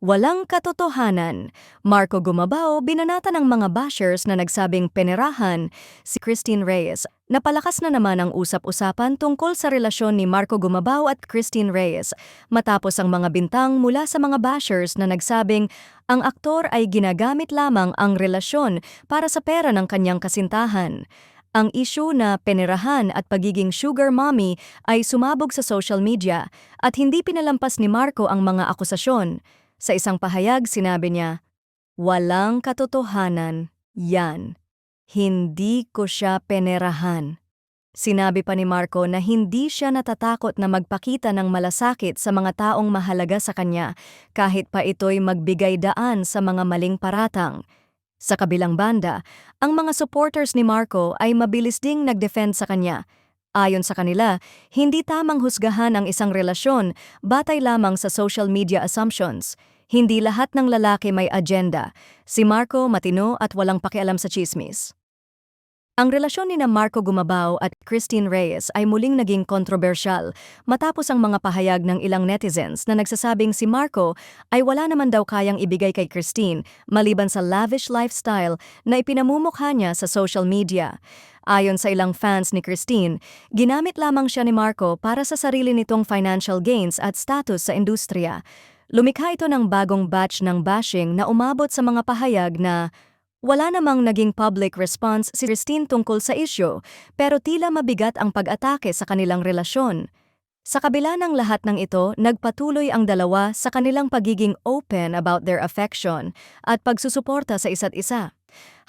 Walang katotohanan. Marco Gumabao binanata ng mga bashers na nagsabing penerahan si Christine Reyes. Napalakas na naman ang usap-usapan tungkol sa relasyon ni Marco Gumabao at Christine Reyes matapos ang mga bintang mula sa mga bashers na nagsabing ang aktor ay ginagamit lamang ang relasyon para sa pera ng kanyang kasintahan. Ang isyu na penerahan at pagiging sugar mommy ay sumabog sa social media at hindi pinalampas ni Marco ang mga akusasyon. Sa isang pahayag, sinabi niya, "Walang katotohanan, yan. Hindi ko siya penerahan." Sinabi pa ni Marco na hindi siya natatakot na magpakita ng malasakit sa mga taong mahalaga sa kanya kahit pa ito'y magbigay daan sa mga maling paratang. Sa kabilang banda, ang mga supporters ni Marco ay mabilis ding nag-defend sa kanya. Ayon sa kanila, hindi tamang husgahan ang isang relasyon batay lamang sa social media assumptions. Hindi lahat ng lalaki may agenda. Si Marco matino at walang pakialam sa tsismis. Ang relasyon ni Marco Gumabao at Christine Reyes ay muling naging kontrobersyal matapos ang mga pahayag ng ilang netizens na nagsasabing si Marco ay wala naman daw kayang ibigay kay Christine maliban sa lavish lifestyle na ipinamumukha niya sa social media. Ayon sa ilang fans ni Christine, ginamit lamang siya ni Marco para sa sarili nitong financial gains at status sa industriya. Lumikha ito ng bagong batch ng bashing na umabot sa mga pahayag na wala namang naging public response si Christine tungkol sa isyu, pero tila mabigat ang pag-atake sa kanilang relasyon. Sa kabila ng lahat ng ito, nagpatuloy ang dalawa sa kanilang pagiging open about their affection at pagsusuporta sa isa't isa.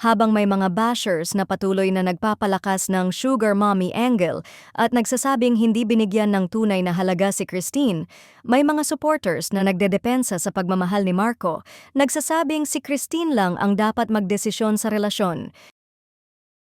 Habang may mga bashers na patuloy na nagpapalakas ng sugar mommy angle at nagsasabing hindi binigyan ng tunay na halaga si Christine, may mga supporters na nagdedepensa sa pagmamahal ni Marco, nagsasabing si Christine lang ang dapat magdesisyon sa relasyon.